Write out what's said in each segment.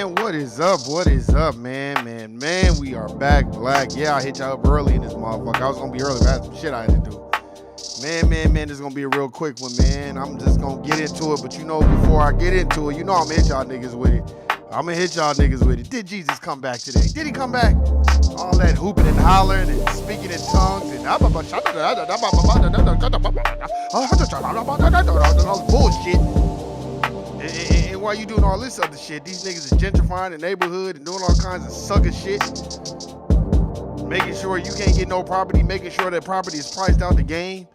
man, what is up? What is up, man? Man, we are back, Black. Yeah, I hit y'all up early in this motherfucker. I was gonna be early, but I had some shit I had to do. Man, this is gonna be a real quick one, man. I'm just gonna get into it, but you know, before I get into it, you know I'm gonna hit y'all niggas with it. Did Jesus come back today? Did he come back? All that hooping and hollering and speaking in tongues and bullshit. And while you doing all this other shit, these niggas is gentrifying the neighborhood and doing all kinds of sucker shit. Making sure you can't get no property, making sure that property is priced out the game.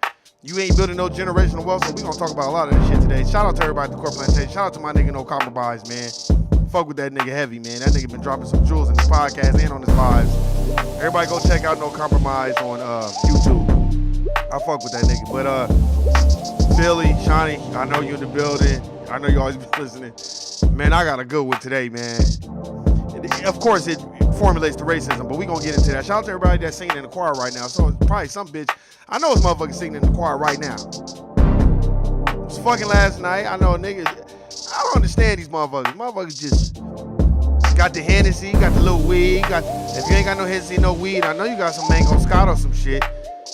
You ain't building no generational wealth, so we gonna talk about a lot of this shit today. Shout out to everybody at the Core Plantation. Shout out to my nigga No Compromise, man. Fuck with that nigga heavy, man. That nigga been dropping some jewels in this podcast and on his lives. Everybody go check out No Compromise on YouTube. I fuck with that nigga. But Philly, Shawnee, I know you in the building. I know you always been listening. Man, I got a good one today, man. Of course, it formulates the racism, but we gonna get into that. Shout out to everybody that's singing in the choir right now. So it's probably some bitch. I know it's motherfuckers singing in the choir right now. It was fucking last night. I know niggas. I don't understand these motherfuckers. Motherfuckers just got the Hennessy, got the little weed. If you ain't got no Hennessy, no weed, I know you got some mango scott or some shit.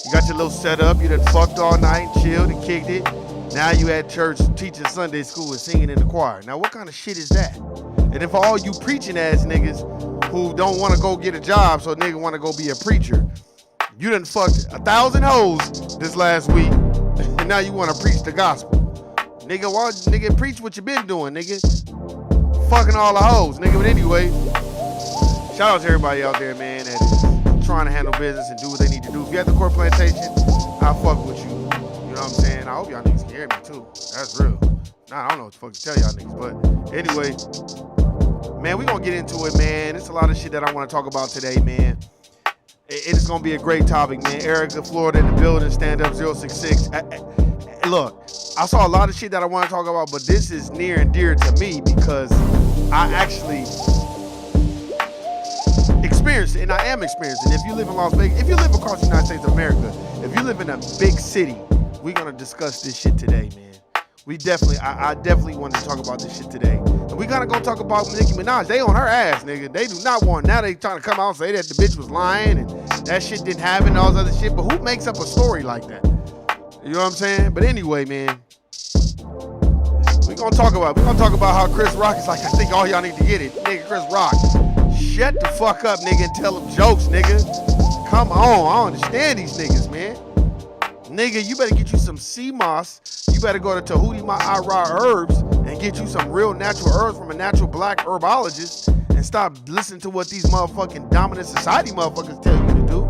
You got your little setup. You done fucked all night, chilled and kicked it. Now you at church teaching Sunday school and singing in the choir. Now what kind of shit is that? And then for all you preaching ass niggas who don't want to go get a job, so nigga want to go be a preacher, you done fucked 1,000 hoes this last week, and now you want to preach the gospel. Nigga, preach what you been doing, nigga. Fucking all the hoes, nigga. But anyway, shout out to everybody out there, man, that is trying to handle business and do what they need to do. If you at the Core Plantation, I fuck with you. You know what I'm saying? I hope y'all niggas can hear me too. That's real. Nah, I don't know what the fuck to tell y'all niggas, but anyway, man, we gonna get into it, man. There's a lot of shit that I want to talk about today, man. It's gonna be a great topic, man. Erica, Florida in the building, stand up 066. Look, I saw a lot of shit that I want to talk about, but this is near and dear to me because I actually experienced it, and I am experiencing it. If you live in Las Vegas, if you live across the United States of America, if you live in a big city, we're gonna discuss this shit today, man. I definitely want to talk about this shit today. And we gotta go talk about Nicki Minaj. They on her ass, nigga. They do not want, now they trying to come out and say that the bitch was lying and that shit didn't happen and all this other shit. But who makes up a story like that? You know what I'm saying? But anyway, man, we're gonna talk about how Chris Rock is like, I think all y'all need to get it. Nigga, Chris Rock, shut the fuck up, nigga, and tell them jokes, nigga. Come on, I don't understand these niggas, man. Nigga, you better get you some sea moss. You better go to Tahuti Ma'ara Herbs and get you some real natural herbs from a natural black herbologist and stop listening to what these motherfucking dominant society motherfuckers tell you to do.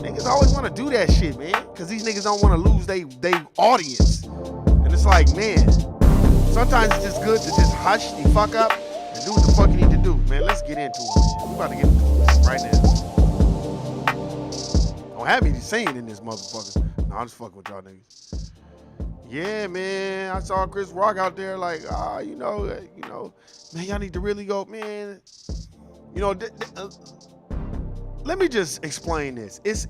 Niggas always want to do that shit, man, because these niggas don't want to lose they audience. And it's like, man, sometimes it's just good to just hush the fuck up and do what the fuck you need to do, man. Let's get into it, man. We about to get into it right now. Don't have me singing in this motherfucker. No, I'm just fucking with y'all niggas. Yeah, man, I saw Chris Rock out there like, you know, man, y'all need to really go, man. You know, let me just explain this. It's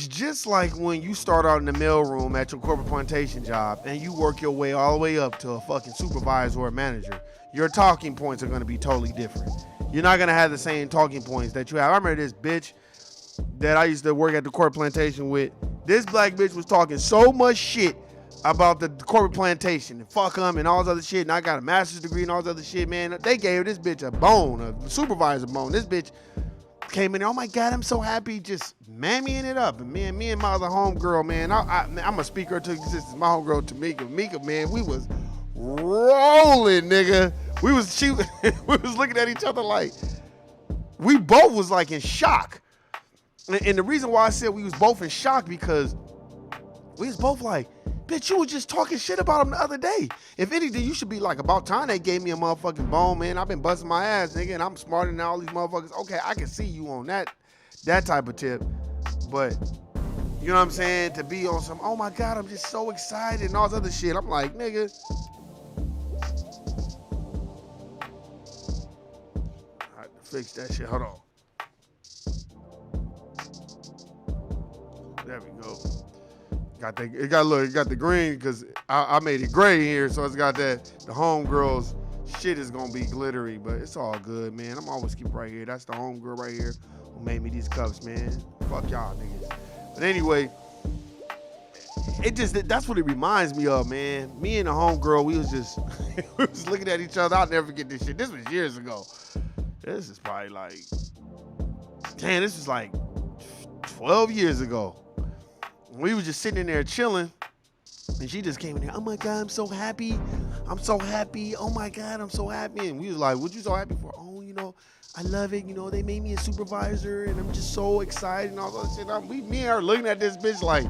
just like when you start out in the mailroom at your corporate plantation job and you work your way all the way up to a fucking supervisor or a manager. Your talking points are going to be totally different. You're not going to have the same talking points that you have. I remember this bitch that I used to work at the corporate plantation with. This black bitch was talking so much shit about the corporate plantation and fuck them and all this other shit. And I got a master's degree and all this other shit, man. They gave this bitch a bone, a supervisor bone. This bitch came in there, oh my God, I'm so happy, just mammying it up. And me and my other homegirl, man, I'm a speaker to existence. My homegirl Tamika. Mika, man, we was rolling, nigga. We was looking at each other like, we both was like in shock. And the reason why I said we was both in shock because we was both like, bitch, you was just talking shit about him the other day. If anything, you should be like, about time they gave me a motherfucking bone, man. I've been busting my ass, nigga, and I'm smarter than all these motherfuckers. Okay, I can see you on that type of tip. But, you know what I'm saying? To be on some, oh my God, I'm just so excited and all this other shit. I'm like, nigga. I had to fix that shit. Hold on. There we go. It got the green because I made it gray here, so it's got the homegirls Shit is gonna be glittery, but it's all good, man. I'm always keep right here. That's the homegirl right here who made me these cups, man. Fuck y'all niggas. But anyway, that's what it reminds me of, man. Me and the homegirl, we was just we was looking at each other. I'll never forget this shit. This was years ago. This is probably like, damn, this was like 12 years ago. We was just sitting in there chilling, and she just came in there. Oh my God, I'm so happy. I'm so happy. Oh my God, I'm so happy. And we was like, what you so happy for? Oh, I love it. They made me a supervisor, and I'm just so excited and all that shit. Me and her looking at this bitch like,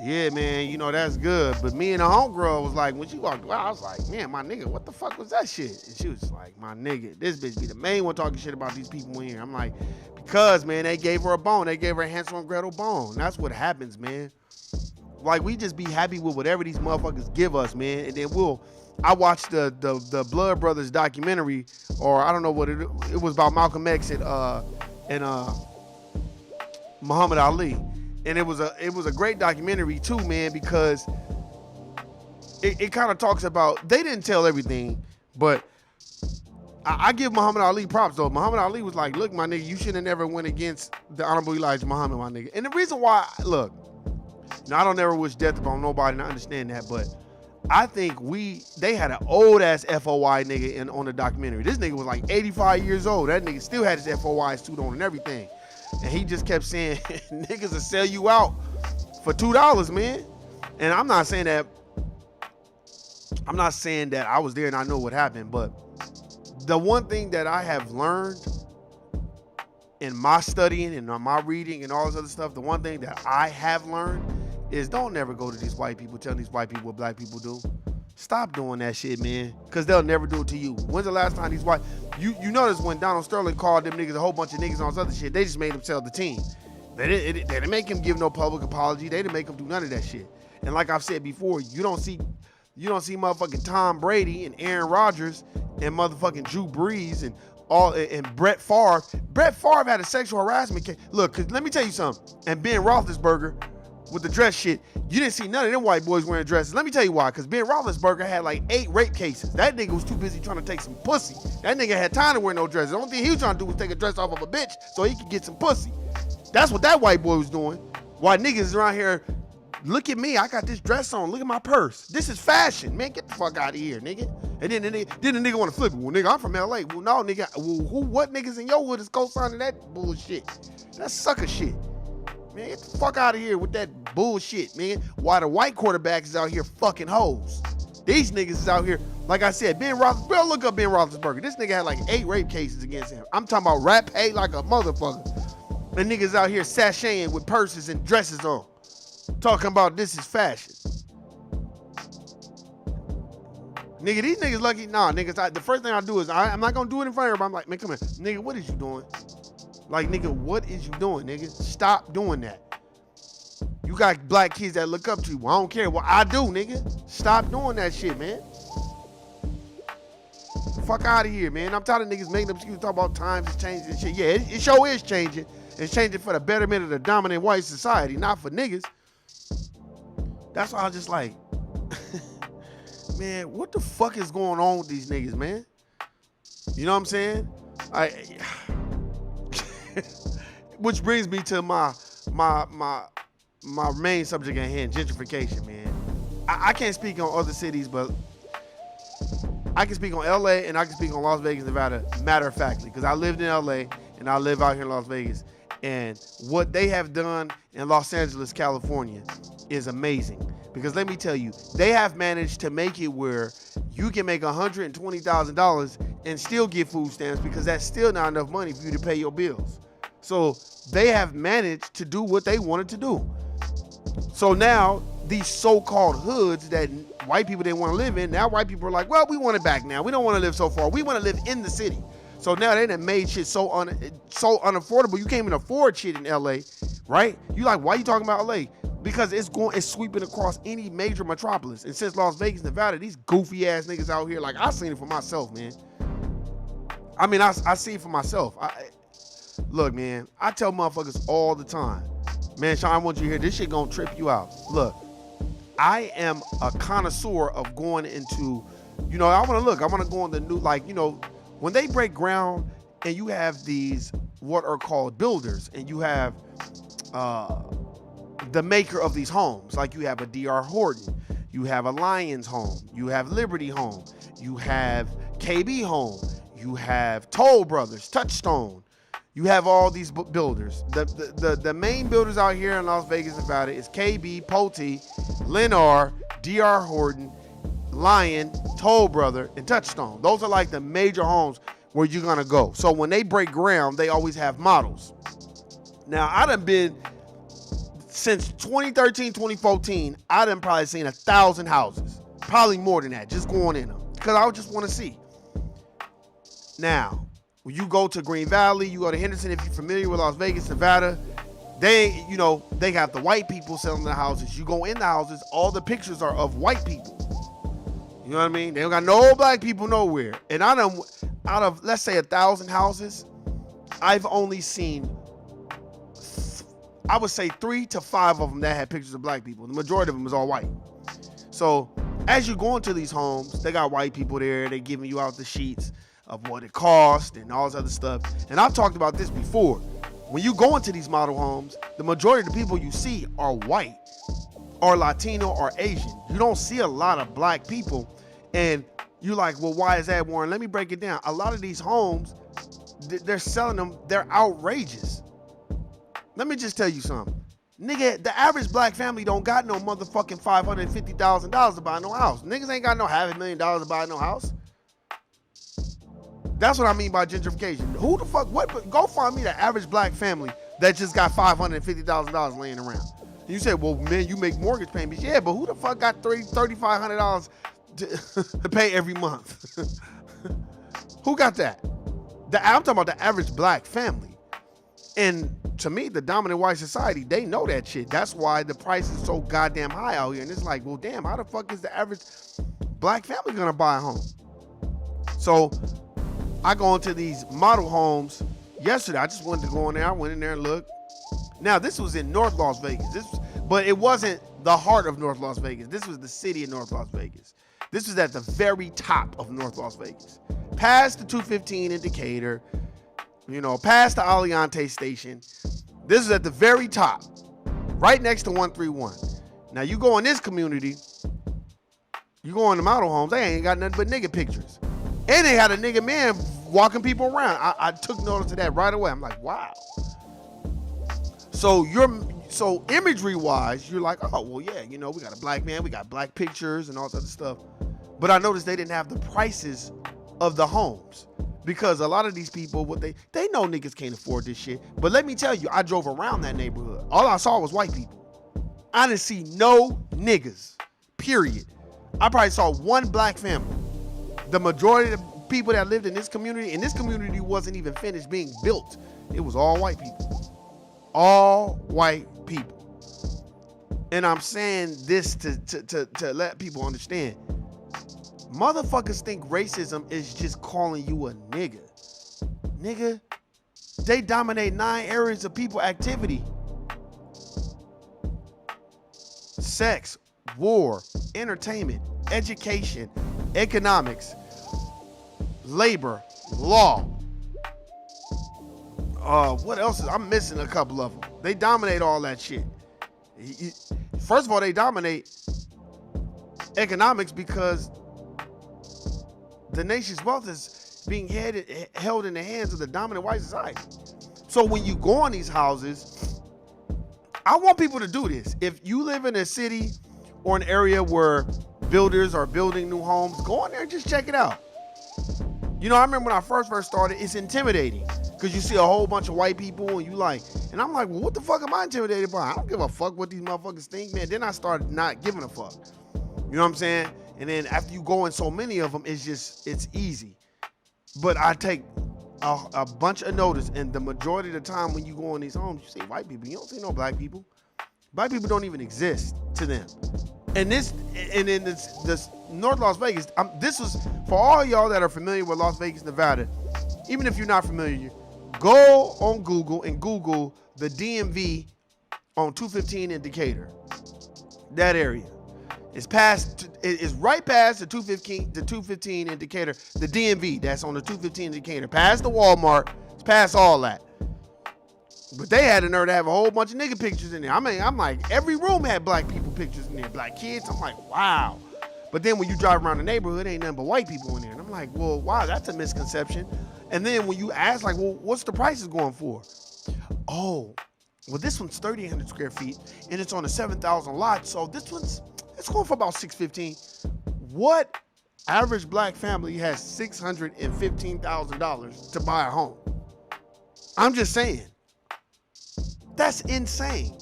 yeah, man, that's good. But me and the homegirl was like, when she walked away, I was like, man, my nigga, what the fuck was that shit? And she was like, my nigga, this bitch be the main one talking shit about these people in here. I'm like, because, man, they gave her a bone. They gave her a Hansel and Gretel bone. That's what happens, man. Like, we just be happy with whatever these motherfuckers give us, man. And then I watched the Blood Brothers documentary, or I don't know what it was about Malcolm X and Muhammad Ali. And it was a great documentary too, man, because it kind of talks about, they didn't tell everything, but I give Muhammad Ali props though. Muhammad Ali was like, look, my nigga, you should have never went against the Honorable Elijah Muhammad, my nigga. And the reason why, look, I don't never wish death upon nobody, and I understand that, but I think they had an old ass FOI nigga on the documentary. This nigga was like 85 years old. That nigga still had his FOI suit on and everything. And he just kept saying, niggas will sell you out for $2, man. And I'm not saying that I was there and I know what happened, but the one thing that I have learned in my studying and my reading and all this other stuff, the one thing that I have learned is don't never go to these white people telling these white people what black people do. Stop doing that shit, man, because they'll never do it to you. When's the last time these white... You notice when Donald Sterling called them niggas a whole bunch of niggas on this other shit, they just made him sell the team. They didn't make him give no public apology. They didn't make him do none of that shit. And like I've said before, you don't see motherfucking Tom Brady and Aaron Rodgers and motherfucking Drew Brees and Brett Favre. Brett Favre had a sexual harassment case. Look, cause let me tell you something. And Ben Roethlisberger with the dress shit, you didn't see none of them white boys wearing dresses. Let me tell you why. Cause Ben Roethlisberger had like 8 rape cases. That nigga was too busy trying to take some pussy. That nigga had time to wear no dresses. The only thing he was trying to do was take a dress off of a bitch so he could get some pussy. That's what that white boy was doing. Why niggas around here, look at me, I got this dress on, look at my purse. This is fashion, man, get the fuck out of here, nigga. And then the nigga want to flip it. Well, nigga, I'm from LA. Well, no, nigga, what niggas in your hood is co-signing that bullshit? That's sucker shit. Man, get the fuck out of here with that bullshit, man. Why the white quarterbacks is out here fucking hoes. These niggas is out here, like I said, Ben Roethlisberger, look up Ben Roethlisberger. This nigga had like 8 rape cases against him. I'm talking about rap hate like a motherfucker. And niggas out here sashaying with purses and dresses on. Talking about this is fashion. Nigga, these niggas lucky. Nah, niggas, the first thing I do is, I'm not gonna do it in front of everybody. I'm like, man, come here. Nigga, what is you doing? Like, nigga, what is you doing, nigga? Stop doing that. You got black kids that look up to you. Well, I don't care what I do, nigga. Stop doing that shit, man. Fuck out of here, man. I'm tired of niggas making up excuses, talk about times is changing and shit. Yeah, it sure is changing. It's changing for the betterment of the dominant white society, not for niggas. That's why I was just like, man, what the fuck is going on with these niggas, man? You know what I'm saying? Which brings me to my main subject at hand, gentrification, man. I can't speak on other cities, but I can speak on LA and I can speak on Las Vegas, Nevada, matter of factly, because I lived in LA and I live out here in Las Vegas. And what they have done in Los Angeles, California is amazing. Because let me tell you, they have managed to make it where you can make $120,000 and still get food stamps, because that's still not enough money for you to pay your bills. So they have managed to do what they wanted to do. So now these so-called hoods that white people didn't want to live in, now white people are like, well, we want it back now. We don't want to live so far. We want to live in the city. So now they done made shit so unaffordable. You can't even afford shit in LA, right? You like, why you talking about LA? Because it's sweeping across any major metropolis. And since Las Vegas, Nevada, these goofy ass niggas out here, like, I seen it for myself, man. I mean, I see it for myself. Look, man, I tell motherfuckers all the time, man, Sean, I want you to hear this shit gonna trip you out. Look, I am a connoisseur of going into You know, I want to look. I want to go on the new, like, you know, when they break ground and you have these what are called builders, and you have the maker of these homes, like you have a D.R. Horton, you have a Lions Home, you have Liberty Home, you have KB Home, you have Toll Brothers, Touchstone, you have all these builders. The main builders out here in Las Vegas, Nevada is KB, Pulte, Lennar, D.R. Horton, Lion, Toll Brother, and Touchstone. Those are like the major homes where you're gonna go. So when they break ground, they always have models. Now, I done been, since 2013, 2014, I done probably seen 1,000 houses. Probably more than that, just going in them. Because I just want to see. Now, when you go to Green Valley, you go to Henderson, if you're familiar with Las Vegas, Nevada, they, you know, they have the white people selling the houses. You go in the houses, all the pictures are of white people. You know what I mean? They don't got no black people nowhere. And I done, out of, let's say 1,000 houses, I've only seen, I would say 3 to 5 of them that had pictures of black people. The majority of them is all white. So as you go into these homes, they got white people there. They giving you out the sheets of what it cost and all this other stuff. And I've talked about this before. When you go into these model homes, the majority of the people you see are white or Latino or Asian. You don't see a lot of black people. And you're like, well, why is that, Warren? Let me break it down. A lot of these homes, they're selling them, they're outrageous. Let me just tell you something. Nigga, the average black family don't got no motherfucking $550,000 to buy no house. Niggas ain't got no $500,000 to buy no house. That's what I mean by gentrification. Who the fuck, what, go find me the average black family that just got $550,000 laying around. And you say, well, man, you make mortgage payments. Yeah, but who the fuck got $3,500 to pay every month? Who got that? I'm talking about the average black family. And to me, the dominant white society, they know that shit. That's why the price is so goddamn high out here. And it's like, well, damn, how the fuck is the average black family gonna buy a home? So I go into these model homes yesterday. I just wanted to go in there. I went in there and looked. Now, this was in North Las Vegas. But it wasn't the heart of North Las Vegas. This was the city of North Las Vegas. This was at the very top of North Las Vegas. Past the 215 indicator, you know, past the Aliante station. This is at the very top, right next to 131. Now, you go in this community, you go in the model homes, they ain't got nothing but nigga pictures. And they had a nigga man walking people around. I took notice of that right away. I'm like, wow. So imagery-wise, you're like, oh, well, yeah, you know, we got a black man, we got black pictures and all that other stuff. But I noticed they didn't have the prices of the homes. Because a lot of these people, they know niggas can't afford this shit. But let me tell you, I drove around that neighborhood. All I saw was white people. I didn't see no niggas, period. I probably saw one black family. The majority of the people that lived in this community wasn't even finished being built. It was all white people. All white people. And I'm saying this to let people understand. Motherfuckers think racism is just calling you a nigga. Nigga, they dominate 9 areas of people activity. Sex, war, entertainment, education, economics, labor, law. What else I'm missing a couple of them. They dominate all that shit. First of all, they dominate economics because the nation's wealth is being held in the hands of the dominant white society. So when you go on these houses, I want people to do this. If you live in a city or an area where builders are building new homes, go in there and just check it out. You know, I remember when I first started, it's intimidating because you see a whole bunch of white people and and I'm like, well, what the fuck am I intimidated by? I don't give a fuck what these motherfuckers think, man. Then I started not giving a fuck. You know what I'm saying? And then after you go in so many of them, it's easy. But I take a bunch of notice, and the majority of the time when you go in these homes, you see white people. You don't see no black people. Black people don't even exist to them. And in this North Las Vegas, this was for all y'all that are familiar with Las Vegas, Nevada. Even if you're not familiar, go on Google and Google the DMV on 215 indicator, that area. It's right past the 215 in Decatur, the DMV that's on the 215 in Decatur, past the Walmart, it's past all that. But they had the nerve to have a whole bunch of nigga pictures in there. I mean, I'm like, every room had black people pictures in there, black kids. I'm like, wow. But then when you drive around the neighborhood, ain't nothing but white people in there. And I'm like, well, wow, that's a misconception. And then when you ask, like, well, what's the prices going for? Oh, well, this one's 3,800 square feet, and it's on a 7,000 lot, so it's going for about $615,000. What average black family has $615,000 to buy a home? I'm just saying. That's insane.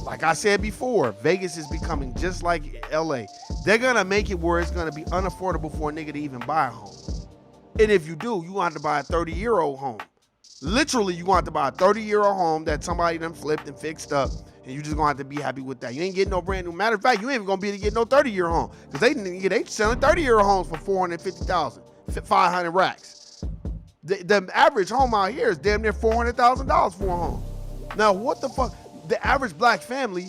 Like I said before, Vegas is becoming just like LA. They're gonna make it where it's gonna be unaffordable for a nigga to even buy a home. And if you do, you want to buy a 30-year-old home. Literally, you want to buy a 30-year-old home that somebody done flipped and fixed up, and you just gonna have to be happy with that. You ain't getting no brand new. Matter of fact, you ain't even gonna be able to get no 30-year home, because they selling 30-year homes for $450,000, 500 racks. The average home out here is damn near $400,000 for a home. Now, what the fuck? The average black family,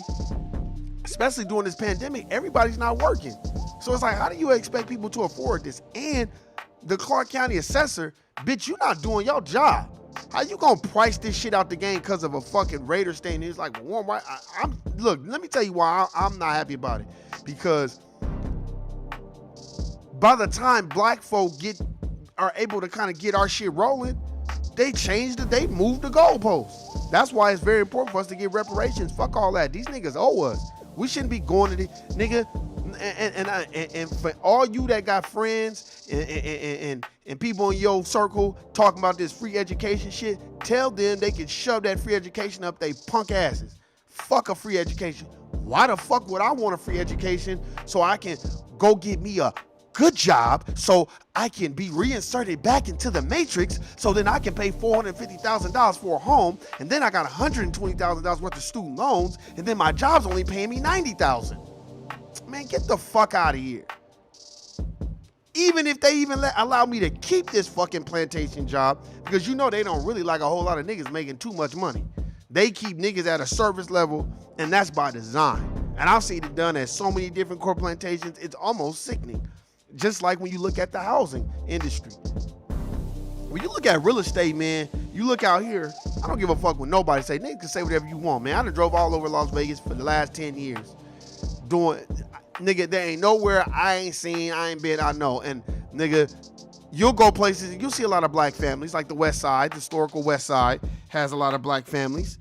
especially during this pandemic, everybody's not working. So it's like, how do you expect people to afford this? And the Clark County assessor, bitch, you not doing your job. How you gonna price this shit out the game because of a fucking Raider stain? It's like, warm, right? Look, let me tell you why I'm not happy about it. Because by the time black folk are able to kind of get our shit rolling, they moved the goalposts. That's why it's very important for us to get reparations. Fuck all that. These niggas owe us. We shouldn't be going to the nigga. And for all you that got friends and people in your circle talking about this free education shit, tell them they can shove that free education up they punk asses. Fuck a free education. Why the fuck would I want a free education so I can go get me a good job so I can be reinserted back into the matrix, so then I can pay $450,000 for a home, and then I got $120,000 worth of student loans, and then my job's only paying me $90,000. Man, get the fuck out of here. Even if they even allow me to keep this fucking plantation job, because you know they don't really like a whole lot of niggas making too much money. They keep niggas at a service level, and that's by design. And I've seen it done at so many different core plantations, it's almost sickening. Just like when you look at the housing industry. When you look at real estate, man, you look out here, I don't give a fuck what nobody say. Niggas can say whatever you want, man. I done drove all over Las Vegas for the last 10 years. Nigga, there ain't nowhere I ain't seen, I ain't been, I know. And nigga, you'll go places, you'll see a lot of black families, like the West Side, the historical West Side has a lot of black families.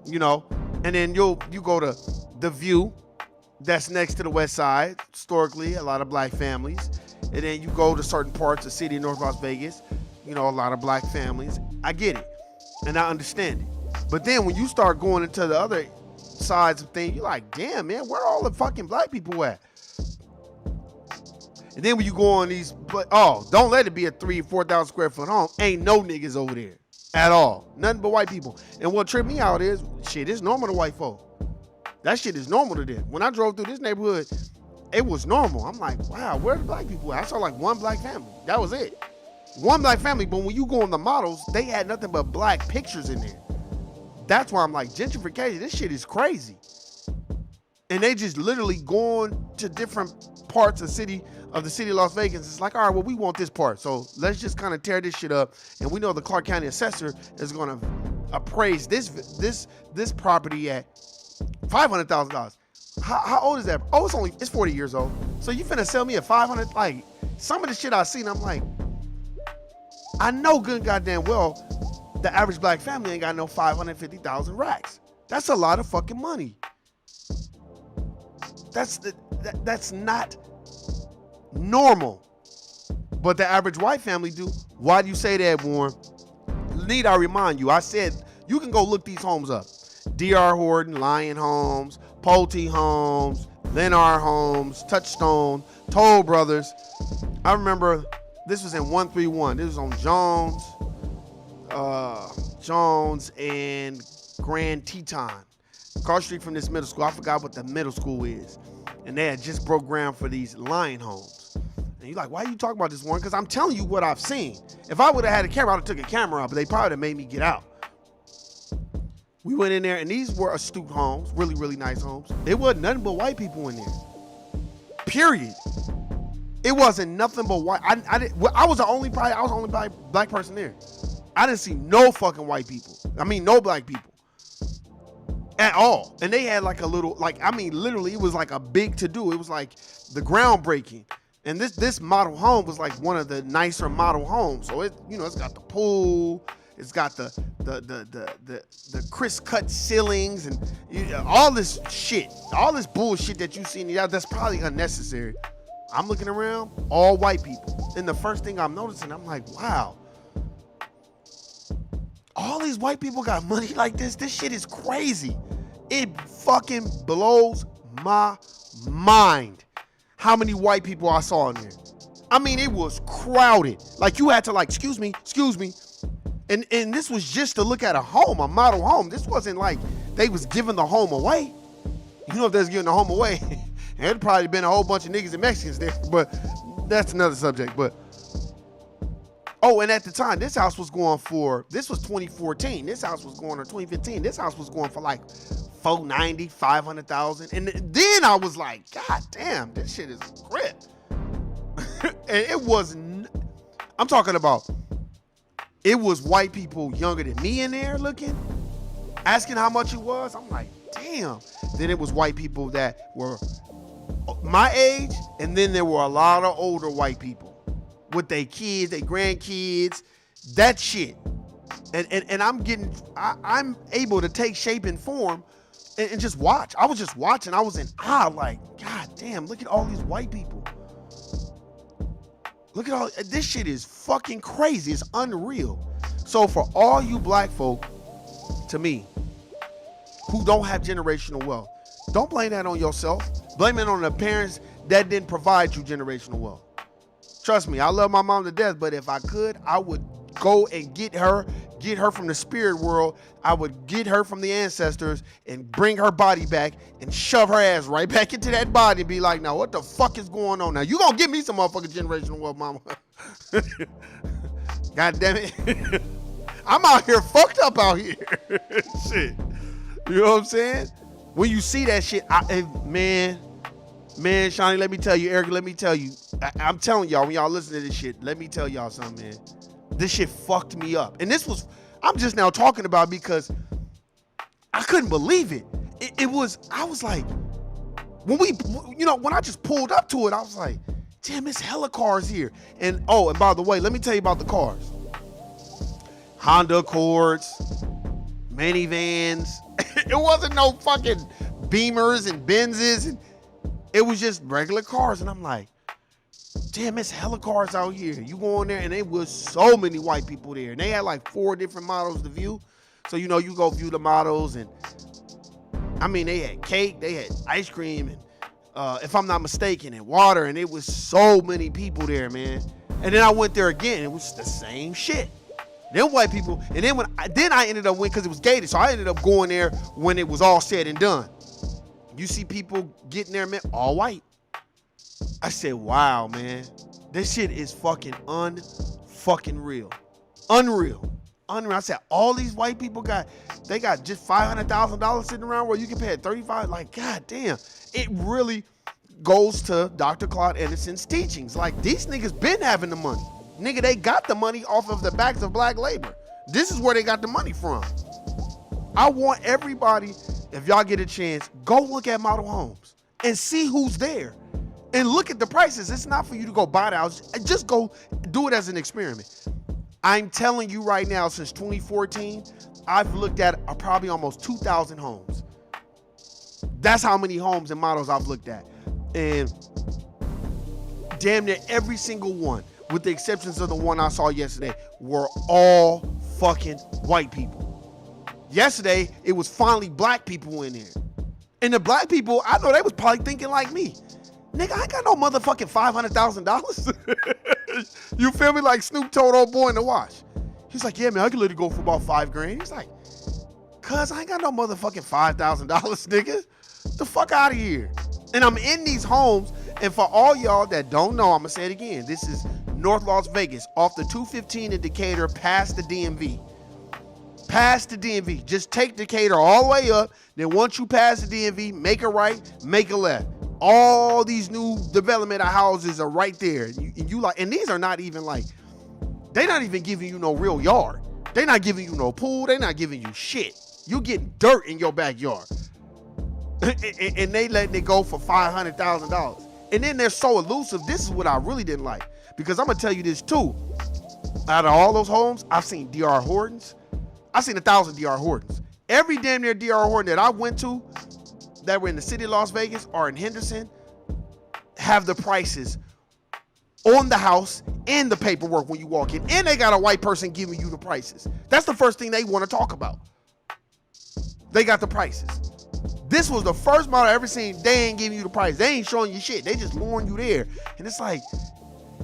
You know, and then you go to the View, that's next to the West Side, historically, a lot of black families. And then you go to certain parts of the city of North Las Vegas, you know, a lot of black families. I get it, and I understand it. But then when you start going into the other sides of things, you're like, damn, man, where are all the fucking black people at? And then when you go on these, don't let it be a 3,000 or 4,000 square foot home. Ain't no niggas over there at all. Nothing but white people. And what tripped me out is, shit, it's normal to white folk. That shit is normal to them. When I drove through this neighborhood, it was normal. I'm like, wow, where the black people at? I saw like one black family. That was it. One black family, but when you go on the models, they had nothing but black pictures in there. That's why I'm like, gentrification, this shit is crazy. And they just literally going to different parts of the city of Las Vegas. It's like, all right, well, we want this part. So let's just kind of tear this shit up. And we know the Clark County assessor is going to appraise this property at $500,000. How old is that? Oh, it's 40 years old. So you finna sell me a 500? Like, some of the shit I seen, I'm like, I know good goddamn well the average black family ain't got no 550,000 racks. That's a lot of fucking money. That's not normal. But the average white family do. Why do you say that, Warren? Need I remind you, I said you can go look these homes up. D.R. Horton, Lion Homes, Pulte Homes, Lennar Homes, Touchstone, Toll Brothers. I remember this was in 131. This was on Jones and Grand Teton. Across the street from this middle school. I forgot what the middle school is. And they had just broke ground for these Lion Homes. And you're like, why are you talking about this one? Because I'm telling you what I've seen. If I would have had a camera, I would have took a camera out, but they probably would have made me get out. We went in there, and these were astute homes, really, really nice homes. It wasn't nothing but white people in there. Period. It wasn't nothing but white. I was the only black person there. I didn't see no fucking white people. I mean, no black people at all. And they had like a little, like, I mean, literally, it was like a big to do. It was like the groundbreaking. And this model home was like one of the nicer model homes. So it, you know, it's got the pool. It's got the crisp cut ceilings and all this shit, all this bullshit that you see in the, that's probably unnecessary. I'm looking around, all white people. And the first thing I'm noticing, I'm like, wow, all these white people got money like this? This shit is crazy. It fucking blows my mind how many white people I saw in there. I mean, it was crowded. Like, you had to like, excuse me. And this was just to look at a home, a model home. This wasn't like they was giving the home away. You know, if they was giving the home away, there'd probably been a whole bunch of niggas and Mexicans there, but that's another subject. But, oh, and at the time, this house was going for, this was 2014. This house was going, or 2015. This house was going for like $490,000, $500,000. And then I was like, God damn, this shit is grip. And it was, I'm talking about, it was white people younger than me in there looking, asking how much it was. I'm like, damn. Then it was white people that were my age, and then there were a lot of older white people with their kids, their grandkids, that shit. And I'm able to take shape and form and just watch. I was just watching. I was in awe, like, God damn, look at all these white people. Look at all, this shit is fucking crazy. It's unreal. So for all you black folk, to me, who don't have generational wealth, don't blame that on yourself. Blame it on the parents that didn't provide you generational wealth. Trust me, I love my mom to death, but if I could, I would go and get her from the spirit world. I would get her from the ancestors and bring her body back and shove her ass right back into that body and be like, now what the fuck is going on now? You gonna give me some motherfucking generational wealth, mama. God damn it. I'm out here fucked up out here. Shit. You know what I'm saying? When you see that shit, man, Shawnee, let me tell you, Eric, let me tell you, I'm telling y'all, when y'all listen to this shit, let me tell y'all something, man. This shit fucked me up. And this was, I'm just now talking about because I couldn't believe it. I was like, when I just pulled up to it, I was like, damn, it's hella cars here. And by the way, let me tell you about the cars. Honda Accords, minivans. It wasn't no fucking Beamers and Benzes. And it was just regular cars. And I'm like, damn, it's hella cars out here. You go in there and there was so many white people there. And they had like 4 different models to view. So, you go view the models. And I mean, they had cake, they had ice cream, and if I'm not mistaken, and water. And it was so many people there, man. And then I went there again. It was the same shit. Them white people. And then I ended up because it was gated. So I ended up going there when it was all said and done. You see people getting there, man, all white. I said, wow, man, this shit is fucking unfucking real. Unreal. I said, all these white people got just $500,000 sitting around where you can pay at 35. Like, God damn. It really goes to Dr. Claude Anderson's teachings. Like, these niggas been having the money. Nigga, they got the money off of the backs of black labor. This is where they got the money from. I want everybody, if y'all get a chance, go look at model homes and see who's there. And look at the prices. It's not for you to go buy the house. Just go do it as an experiment. I'm telling you right now, since 2014, I've looked at probably almost 2,000 homes. That's how many homes and models I've looked at. And damn near every single one, with the exceptions of the one I saw yesterday, were all fucking white people. Yesterday, it was finally black people in there. And the black people, I know they was probably thinking like me. Nigga, I ain't got no motherfucking $500,000. You feel me? Like Snoop told old boy in the wash. He's like, yeah, man, I can let it go for about $5,000. He's like, cuz I ain't got no motherfucking $5,000, nigga. The fuck out of here. And I'm in these homes. And for all y'all that don't know, I'm going to say it again. This is North Las Vegas, off the 215 in Decatur, past the DMV. Pass the DMV. Just take Decatur all the way up. Then once you pass the DMV, make a right, make a left. All these new development of houses are right there. And these are not even like, they're not even giving you no real yard. They're not giving you no pool. They're not giving you shit. You get dirt in your backyard. And they letting it go for $500,000. And then they're so elusive. This is what I really didn't like. Because I'm going to tell you this too. Out of all those homes, I've seen D.R. Hortons. I've seen 1,000 D.R. Hortons. Every damn near D.R. Horton that I went to that were in the city of Las Vegas or in Henderson have the prices on the house and the paperwork when you walk in. And they got a white person giving you the prices. That's the first thing they want to talk about. They got the prices. This was the first model I ever seen. They ain't giving you the price. They ain't showing you shit. They just luring you there. And it's like,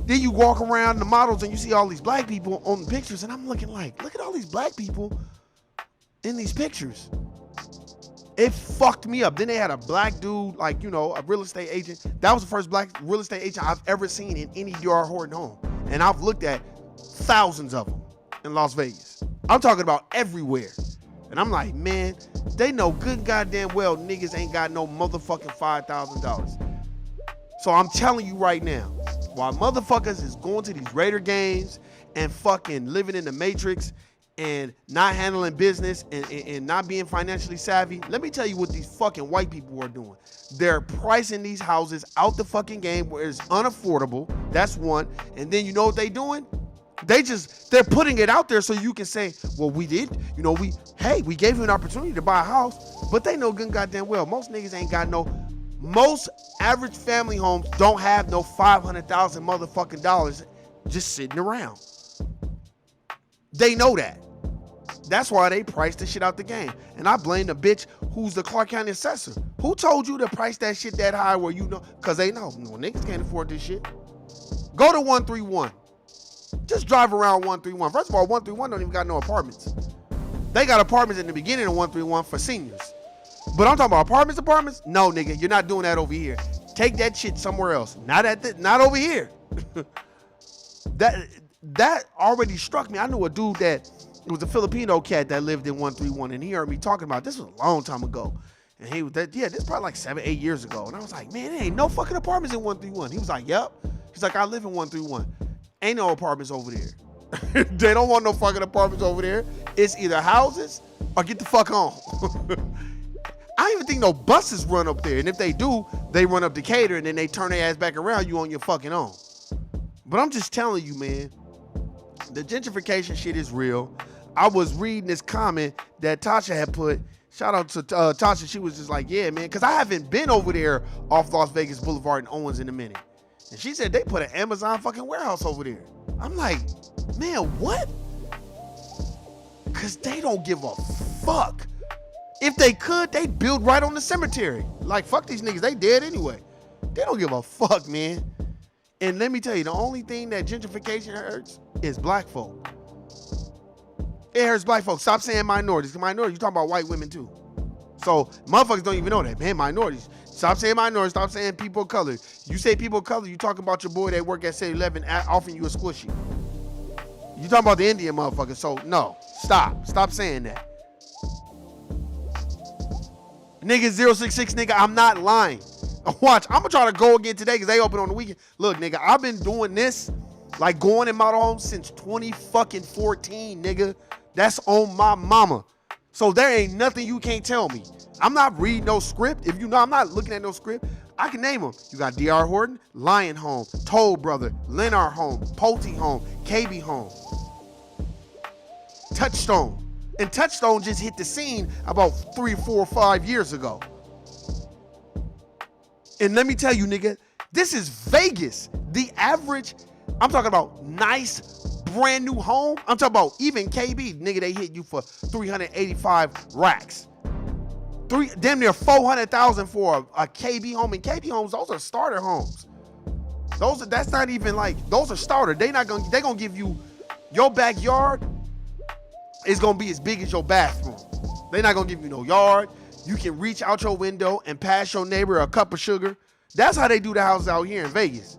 then you walk around the models and you see all these black people on the pictures. And I'm looking like, look at all these black people in these pictures. It fucked me up. Then they had a black dude, like, you know, a real estate agent. That was the first black real estate agent I've ever seen in any D.R. Horton home. And I've looked at thousands of them in Las Vegas. I'm talking about everywhere. And I'm like, man, they know good goddamn well niggas ain't got no motherfucking $5,000. So I'm telling you right now, while motherfuckers is going to these Raider games and fucking living in the Matrix and not handling business and not being financially savvy, let me tell you what these fucking white people are doing. They're pricing these houses out the fucking game where it's unaffordable. That's one. And then you know what they doing? They're putting it out there so you can say, well, we did, you know, we gave you an opportunity to buy a house, but they know good goddamn well most niggas ain't got most average family homes don't have no $500,000 motherfucking dollars just sitting around. They know that. That's why they price the shit out the game. And I blame the bitch who's the Clark County assessor. Who told you to price that shit that high where you know? Because they know. No, niggas can't afford this shit. Go to 131. Just drive around 131. First of all, 131 don't even got no apartments. They got apartments in the beginning of 131 for seniors. But I'm talking about apartments? No, nigga, you're not doing that over here. Take that shit somewhere else. Not over here. That already struck me. I knew a dude that, it was a Filipino cat that lived in 131, and he heard me talking about, this was a long time ago. And he was this is probably like 7-8 years ago. And I was like, man, there ain't no fucking apartments in 131. He was like, yep. He's like, I live in 131. Ain't no apartments over there. They don't want no fucking apartments over there. It's either houses or get the fuck on. I don't even think no buses run up there. And if they do, they run up Decatur and then they turn their ass back around, you on your fucking own. But I'm just telling you, man, the gentrification shit is real. I was reading this comment that Tasha had put. Shout out to Tasha. She was just like, yeah, man, because I haven't been over there off Las Vegas Boulevard and Owens in a minute. And she said they put an Amazon fucking warehouse over there. I'm like, man, what? Because they don't give a fuck. If they could, they'd build right on the cemetery. Like, fuck these niggas, they dead anyway. They don't give a fuck, man. And let me tell you, the only thing that gentrification hurts is black folk. It hurts black folks. Stop saying minorities. Minorities, you talking about white women too. So motherfuckers don't even know that, man. Minorities. Stop saying minorities. Stop saying people of color. You say people of color, you talking about your boy that work at 7-Eleven offering you a squishy. You talking about the Indian motherfucker. So no, stop saying that. Nigga 066, nigga, I'm not lying. Watch, I'm gonna try to go again today because they open on the weekend. Look, nigga, I've been doing this, like going in model homes since 2014, nigga. That's on my mama. So there ain't nothing you can't tell me. I'm not reading no script. If you know, I'm not looking at no script. I can name them. You got D.R. Horton, Lion Home, Toll Brother, Lennart Home, Pulte Home, KB Home, Touchstone. And Touchstone just hit the scene about 3, 4, 5 years ago. And let me tell you, nigga, this is Vegas. The average, I'm talking about nice, brand new home. I'm talking about even KB, nigga, they hit you for 385 racks. Damn near 400,000 for a KB home. And KB homes, those are starter homes. That's not even like, those are starter. They gonna give you, your backyard is gonna be as big as your bathroom. They're not gonna give you no yard. You can reach out your window and pass your neighbor a cup of sugar. That's how they do the houses out here in Vegas.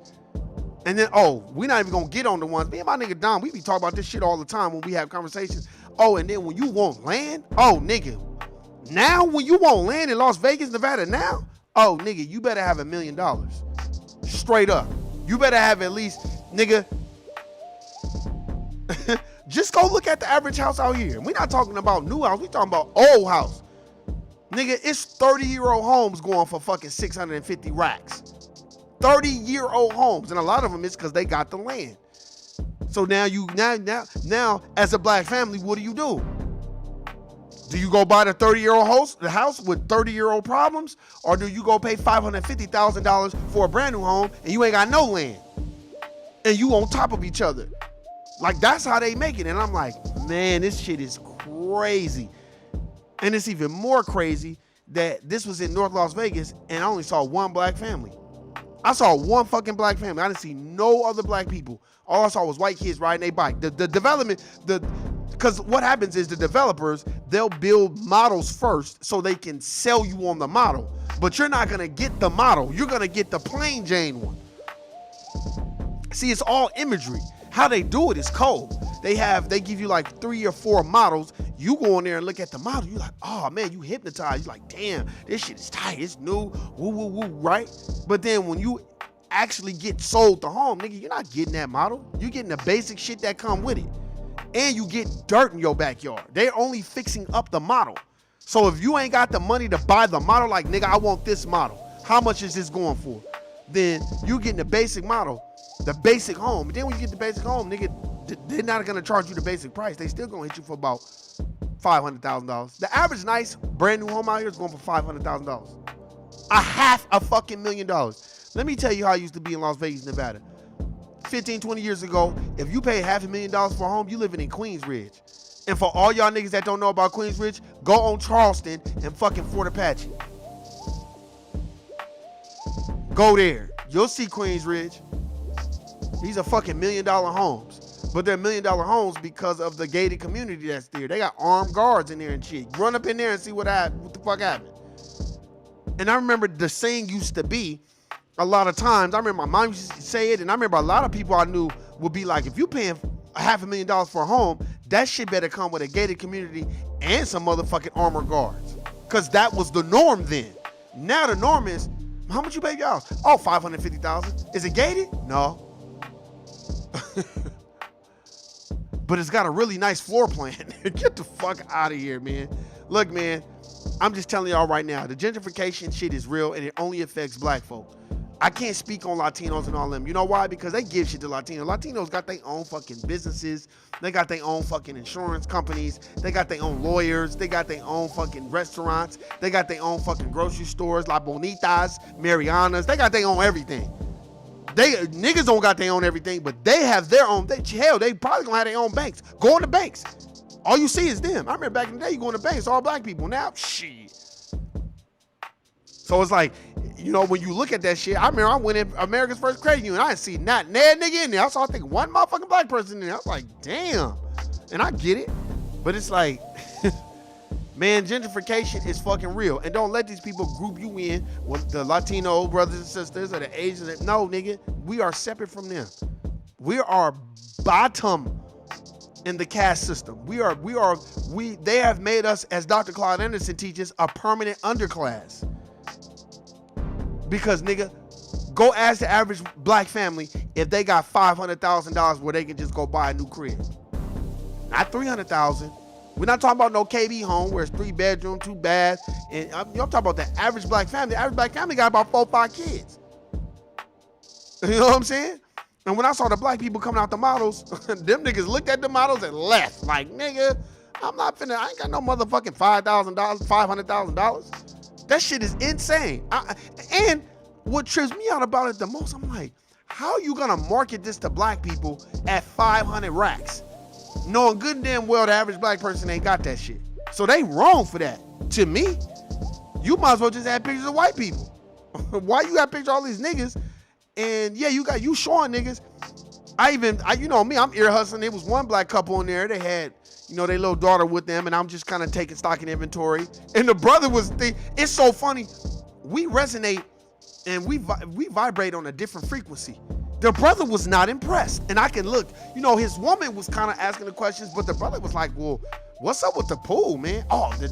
And then, we're not even gonna get on the ones. Me and my nigga Dom, we be talking about this shit all the time when we have conversations. Oh, and then when you want land, oh, nigga. Now when you want land in Las Vegas, Nevada now, oh, nigga, you better have $1 million. Straight up. You better have at least, nigga, just go look at the average house out here. We're not talking about new house. We're talking about old house. Nigga, it's 30-year-old homes going for fucking 650 racks. 30-year-old homes. And a lot of them is because they got the land. So now as a black family, what do? Do you go buy the 30-year-old house with 30-year-old problems? Or do you go pay $550,000 for a brand new home and you ain't got no land? And you on top of each other. Like, that's how they make it. And I'm like, man, this shit is crazy. And it's even more crazy that this was in North Las Vegas and I only saw one black family. I saw one fucking black family. I didn't see no other black people. All I saw was white kids riding their bike. The development, because what happens is the developers, they'll build models first so they can sell you on the model. But you're not going to get the model. You're going to get the plain Jane one. See, it's all imagery. How they do it is cold. They give you like 3 or 4 models. You go in there and look at the model. You're like, oh man, you hypnotized. You're like, damn, this shit is tight. It's new. Woo, woo, woo, right? But then when you actually get sold the home, nigga, you're not getting that model. You're getting the basic shit that come with it. And you get dirt in your backyard. They're only fixing up the model. So if you ain't got the money to buy the model, like, nigga, I want this model. How much is this going for? Then you getting the basic model, the basic home. And then when you get the basic home, nigga, they're not going to charge you the basic price. They still going to hit you for about $500,000. The average nice brand new home out here is going for $500,000. $500,000. Let me tell you how I used to be in Las Vegas, Nevada. 15, 20 years ago, if you paid $500,000 for a home, you living in Queensridge. And for all y'all niggas that don't know about Queensridge, go on Charleston and fucking Fort Apache. Go there. You'll see Queensridge. These are fucking $1 million homes. But they're $1 million homes because of the gated community that's there. They got armed guards in there and shit. Run up in there and see what the fuck happened. And I remember the saying used to be, a lot of times, I remember my mom used to say it, and I remember a lot of people I knew would be like, if you paying $500,000 for a home, that shit better come with a gated community and some motherfucking armored guards. Because that was the norm then. Now the norm is, how much you pay your house? Oh, $550,000. Is it gated? No. But it's got a really nice floor plan. Get the fuck out of here, man. Look, man, I'm just telling y'all right now, the gentrification shit is real and it only affects black folk. I can't speak on Latinos and all them. You know why? Because they give shit to Latinos. Latinos got their own fucking businesses. They got their own fucking insurance companies. They got their own lawyers. They got their own fucking restaurants. They got their own fucking grocery stores, La Bonitas, Marianas. They got their own everything. Niggas don't got their own everything, but they have their own. Hell, they probably gonna have their own banks. Go in the banks. All you see is them. I remember back in the day, you go in the banks, all black people. Now, shit. So it's like, you know, when you look at that shit, I remember I went in America's First Credit Union. I didn't see not that nigga in there. I saw, I think, one motherfucking black person in there. I was like, damn. And I get it. But it's like, man, gentrification is fucking real. And don't let these people group you in with the Latino brothers and sisters or the Asians. No, nigga, we are separate from them. We are bottom in the caste system. They have made us, as Dr. Claude Anderson teaches, a permanent underclass. Because, nigga, go ask the average black family if they got $500,000 where they can just go buy a new crib. Not $300,000. We're not talking about no KB home where it's 3 bedroom, 2 baths. And I'm talking about the average black family. The average black family got about 4 or 5 kids. You know what I'm saying? And when I saw the black people coming out the models, them niggas looked at the models and left. Like, nigga, I ain't got no motherfucking $5,000, $500,000. That shit is insane. And what trips me out about it the most, I'm like, how are you gonna market this to black people at 500 racks? Knowing good and damn well the average black person ain't got that shit. So they wrong for that. To me, you might as well just add pictures of white people. Why you got pictures of all these niggas? And yeah, you showing niggas. You know me, I'm ear hustling. There was one black couple in there. They had, you know, their little daughter with them, and I'm just kind of taking stock in inventory. And the brother it's so funny. We resonate and we vibrate on a different frequency. The brother was not impressed. And I can look, you know, his woman was kind of asking the questions, but the brother was like, well, what's up with the pool, man? Oh, the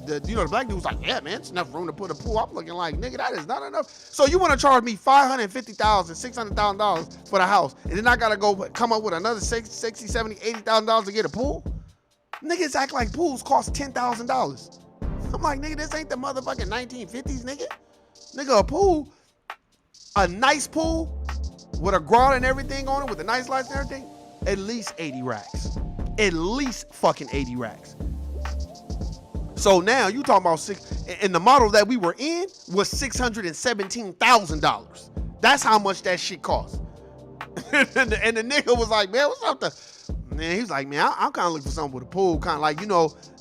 black dude was like, yeah, man, it's enough room to put a pool. I'm looking like, nigga, that is not enough. So you want to charge me $550,000, $600,000 for the house, and then I gotta go come up with another $60,000, $70,000, $80,000 to get a pool? Niggas act like pools cost $10,000. I'm like, nigga, this ain't the motherfucking 1950s, nigga. Nigga, a pool, a nice pool with a grotto and everything on it, with the nice lights and everything, at least 80 racks. At least fucking 80 racks. So now you talking about and the model that we were in was $617,000. That's how much that shit cost. and the nigga was like, man, what's up man, he was like, man, I'm kind of looking for something with a pool, kind of like, and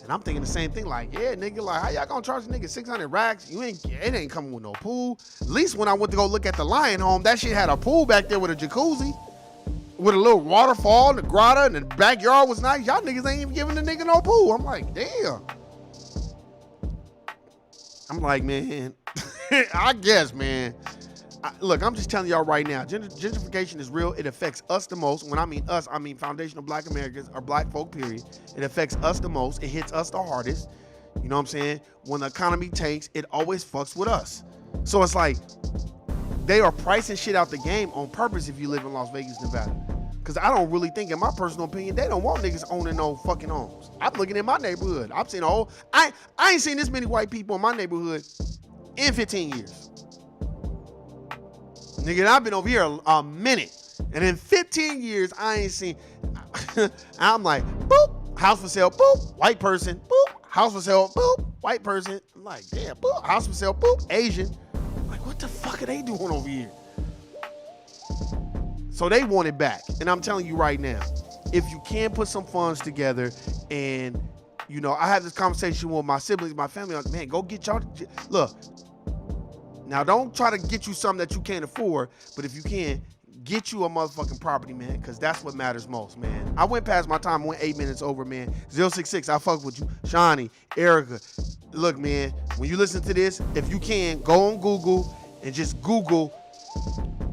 I'm thinking the same thing, like, yeah, nigga, like, how y'all gonna charge a nigga 600 racks? It ain't coming with no pool. At least when I went to go look at the Lion home, that shit had a pool back there with a jacuzzi, with a little waterfall, and the grotto, and the backyard was nice. Y'all niggas ain't even giving the nigga no pool. I'm like, damn. I'm like, man, I guess, man. Look, I'm just telling y'all right now, gentrification is real. It affects us the most. When I mean us, I mean foundational black Americans or black folk, period. It affects us the most. It hits us the hardest. You know what I'm saying? When the economy tanks, it always fucks with us. So it's like, they are pricing shit out the game on purpose if you live in Las Vegas, Nevada. Because I don't really think, in my personal opinion, they don't want niggas owning no fucking homes. I'm looking at my neighborhood. I'm seeing I ain't seen this many white people in my neighborhood in 15 years. Nigga, I've been over here a minute. And in 15 years, I ain't seen. I'm like, boop, house for sale, boop, white person, boop, house for sale, boop, white person. I'm like, damn, boop, house for sale, boop, Asian. I'm like, what the fuck are they doing over here? So they want it back. And I'm telling you right now, if you can put some funds together, and, I have this conversation with my siblings, my family, like, man, go get y'all. Look, now don't try to get you something that you can't afford, but if you can, get you a motherfucking property, man, because that's what matters most, man. I went past my time, went 8 minutes over, man. 066, I fuck with you. Shawnee, Erica. Look, man, when you listen to this, if you can, go on Google and just Google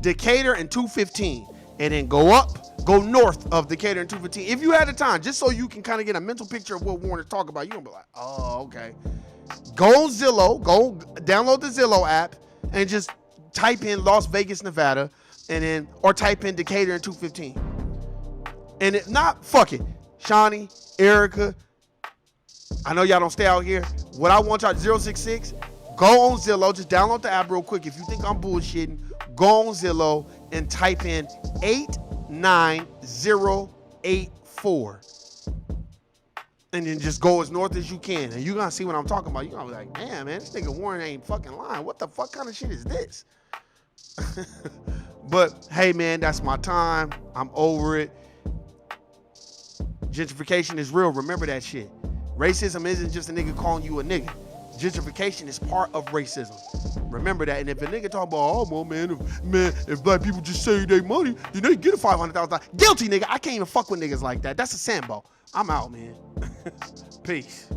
Decatur and 215, and then go north of Decatur and 215. If you had the time, just so you can kind of get a mental picture of what Warner's talking about, you're gonna be like, oh, okay. Go on Zillow, go download the Zillow app, and just type in Las Vegas, Nevada, or type in Decatur and 215. And if not, fuck it. Shawnee, Erica, I know y'all don't stay out here. What I want y'all, 066, go on Zillow, just download the app real quick. If you think I'm bullshitting, go on Zillow and type in 89084. And then just go as north as you can. And you're going to see what I'm talking about. You're going to be like, damn, man, this nigga Warren ain't fucking lying. What the fuck kind of shit is this? But, hey, man, that's my time. I'm over it. Gentrification is real. Remember that shit. Racism isn't just a nigga calling you a nigga. Gentrification is part of racism. Remember that. And if a nigga talk about, oh, well, if black people just save their money, then they get a $500,000. Guilty, nigga. I can't even fuck with niggas like that. That's a Sambo. I'm out, man. Peace.